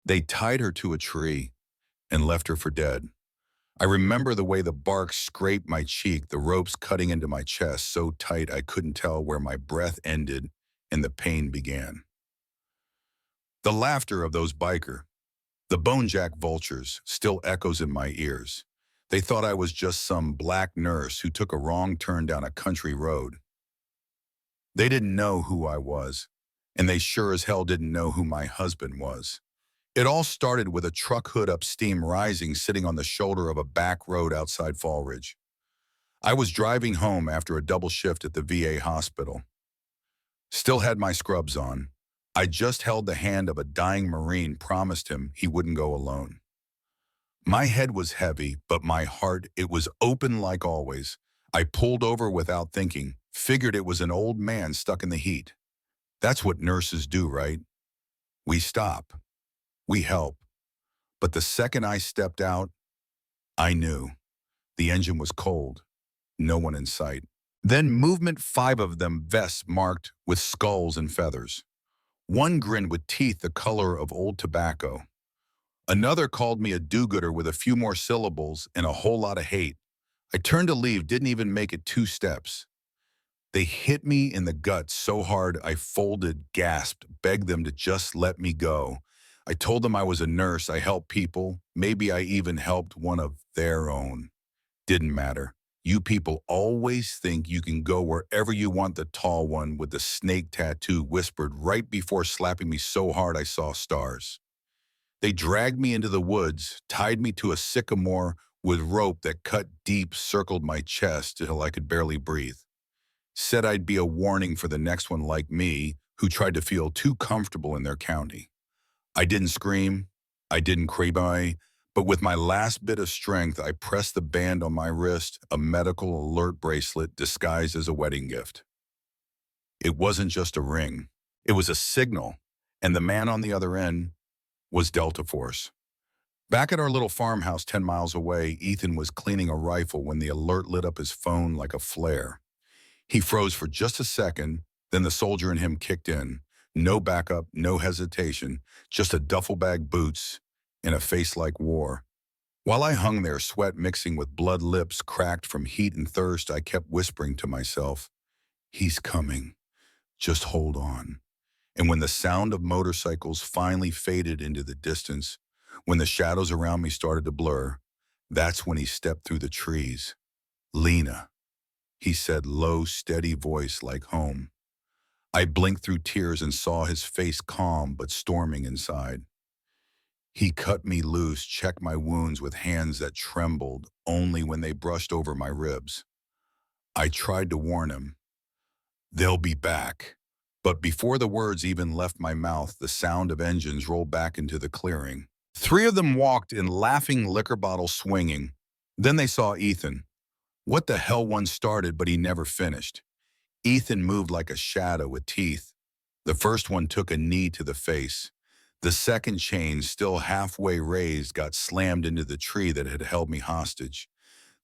They tied her to a tree and left her for dead. I remember the way the bark scraped my cheek, the ropes cutting into my chest so tight I couldn't tell where my breath ended and the pain began. The laughter of those the bonejack vultures, still echoes in my ears. They thought I was just some black nurse who took a wrong turn down a country road. They didn't know who I was, and they sure as hell didn't know who my husband was. It all started with a truck hood up steam rising sitting on the shoulder of a back road outside Fall Ridge. I was driving home after a double shift at the VA hospital. Still had my scrubs on. I just held the hand of a dying Marine, promised him he wouldn't go alone. My head was heavy, but my heart, it was open like always. I pulled over without thinking, figured it was an old man stuck in the heat. That's what nurses do, right? We stop. We help. But the second I stepped out, I knew. The engine was cold. No one in sight. Then movement, 5 of them, vests marked with skulls and feathers. One grinned with teeth the color of old tobacco. Another called me a do-gooder with a few more syllables and a whole lot of hate. I turned to leave, didn't even make it 2 steps. They hit me in the gut so hard I folded, gasped, begged them to just let me go. I told them I was a nurse, I helped people, maybe I even helped one of their own. Didn't matter. You people always think you can go wherever you want, the tall one with the snake tattoo whispered right before slapping me so hard I saw stars. They dragged me into the woods, tied me to a sycamore with rope that cut deep, circled my chest till I could barely breathe. Said I'd be a warning for the next one like me who tried to feel too comfortable in their county. I didn't scream, I didn't cry, but with my last bit of strength, I pressed the band on my wrist, a medical alert bracelet disguised as a wedding gift. It wasn't just a ring, it was a signal, and the man on the other end was Delta Force. Back at our little farmhouse 10 miles away, Ethan was cleaning a rifle when the alert lit up his phone like a flare. He froze for just a second, then the soldier in him kicked in. No backup, no hesitation, just a duffel bag, boots, and a face like war. While I hung there, sweat mixing with blood, lips cracked from heat and thirst, I kept whispering to myself, "He's coming. Just hold on." And when the sound of motorcycles finally faded into the distance, when the shadows around me started to blur, that's when he stepped through the trees. "Lena," he said, low, steady voice like home. I blinked through tears and saw his face calm but storming inside. He cut me loose, checked my wounds with hands that trembled only when they brushed over my ribs. I tried to warn him, "They'll be back." But before the words even left my mouth, the sound of engines rolled back into the clearing. 3 of them walked in, laughing, liquor bottles swinging. Then they saw Ethan. What the hell, one started, but he never finished. Ethan moved like a shadow with teeth. The first one took a knee to the face. The second chain, still halfway raised, got slammed into the tree that had held me hostage.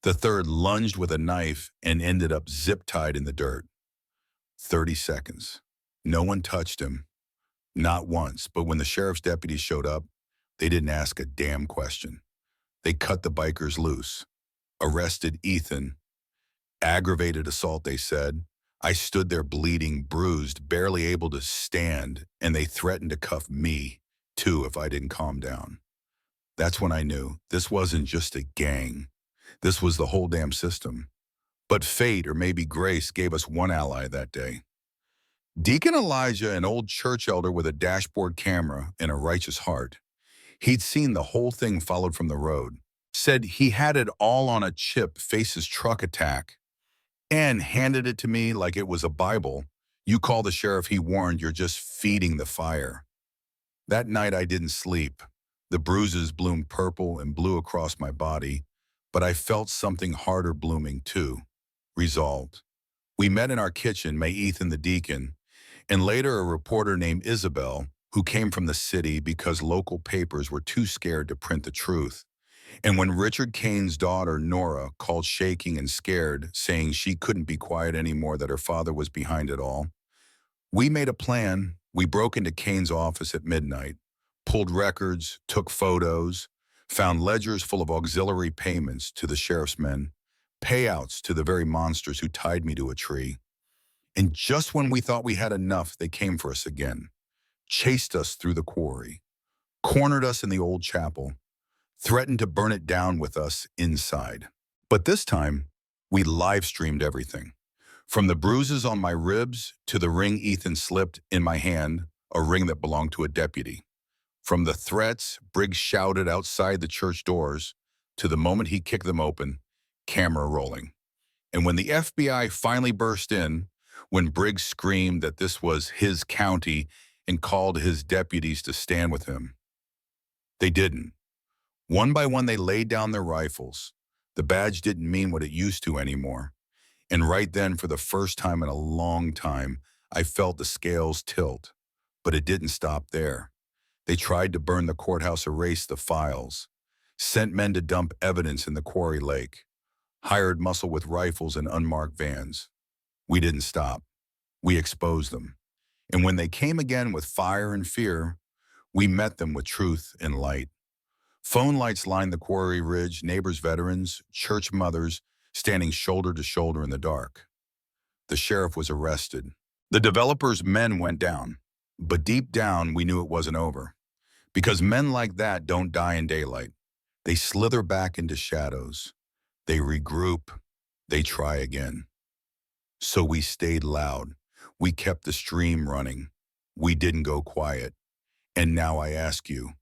The third lunged with a knife and ended up zip-tied in the dirt. 30 seconds. No one touched him. Not once, but when the sheriff's deputies showed up, they didn't ask a damn question. They cut the bikers loose, arrested Ethan. Aggravated assault, they said. I stood there bleeding, bruised, barely able to stand, and they threatened to cuff me, too, if I didn't calm down. That's when I knew this wasn't just a gang. This was the whole damn system. But fate, or maybe grace, gave us one ally that day. Deacon Elijah, an old church elder with a dashboard camera and a righteous heart. He'd seen the whole thing followed from the road. Said he had it all on a chip, face his truck attack, and handed it to me like it was a Bible. "You call the sheriff," he warned, "you're just feeding the fire." That night I didn't sleep. The bruises bloomed purple and blue across my body, but I felt something harder blooming too. Resolved. We met in our kitchen, May Ethan the deacon, and later a reporter named Isabel, who came from the city because local papers were too scared to print the truth. And when Richard Kane's daughter, Nora, called shaking and scared, saying she couldn't be quiet anymore, that her father was behind it all, we made a plan. We broke into Kane's office at midnight, pulled records, took photos, found ledgers full of auxiliary payments to the sheriff's men, payouts to the very monsters who tied me to a tree. And just when we thought we had enough, they came for us again, chased us through the quarry, cornered us in the old chapel, threatened to burn it down with us inside. But this time, we live-streamed everything. From the bruises on my ribs to the ring Ethan slipped in my hand, a ring that belonged to a deputy. From the threats Briggs shouted outside the church doors to the moment he kicked them open, camera rolling. And when the FBI finally burst in, when Briggs screamed that this was his county and called his deputies to stand with him, they didn't. One by one, they laid down their rifles. The badge didn't mean what it used to anymore. And right then, for the first time in a long time, I felt the scales tilt. But it didn't stop there. They tried to burn the courthouse, erase the files, sent men to dump evidence in the quarry lake, hired muscle with rifles and unmarked vans. We didn't stop. We exposed them. And when they came again with fire and fear, we met them with truth and light. Phone lights lined the quarry ridge, neighbors, veterans, church mothers standing shoulder to shoulder in the dark. The sheriff was arrested. The developer's men went down. But deep down, we knew it wasn't over. Because men like that don't die in daylight. They slither back into shadows. They regroup. They try again. So we stayed loud. We kept the stream running. We didn't go quiet. And now I ask you,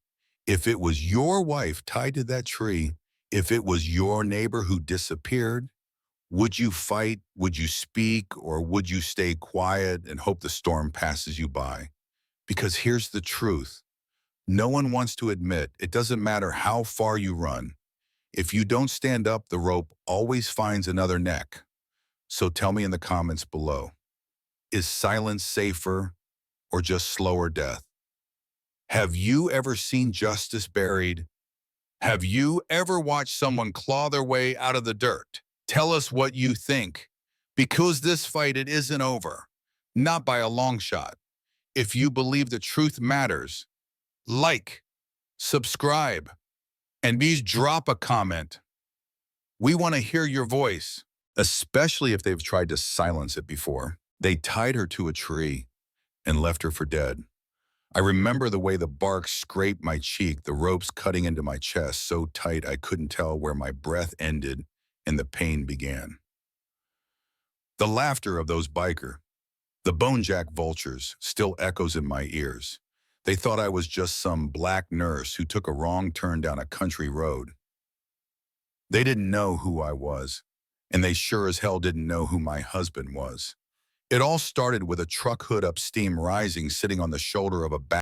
if it was your wife tied to that tree, if it was your neighbor who disappeared, would you fight, would you speak, or would you stay quiet and hope the storm passes you by? Because here's the truth. No one wants to admit it doesn't matter how far you run. If you don't stand up, the rope always finds another neck. So tell me in the comments below, is silence safer or just slower death? Have you ever seen justice buried? Have you ever watched someone claw their way out of the dirt? Tell us what you think, because this fight, it isn't over, not by a long shot. If you believe the truth matters, like, subscribe, and please drop a comment. We want to hear your voice, especially if they've tried to silence it before. They tied her to a tree and left her for dead. I remember the way the bark scraped my cheek, the ropes cutting into my chest so tight I couldn't tell where my breath ended and the pain began. The laughter of those the bonejack vultures, still echoes in my ears. They thought I was just some black nurse who took a wrong turn down a country road. They didn't know who I was, and they sure as hell didn't know who my husband was. It all started with a truck hood up, steam rising, sitting on the shoulder of a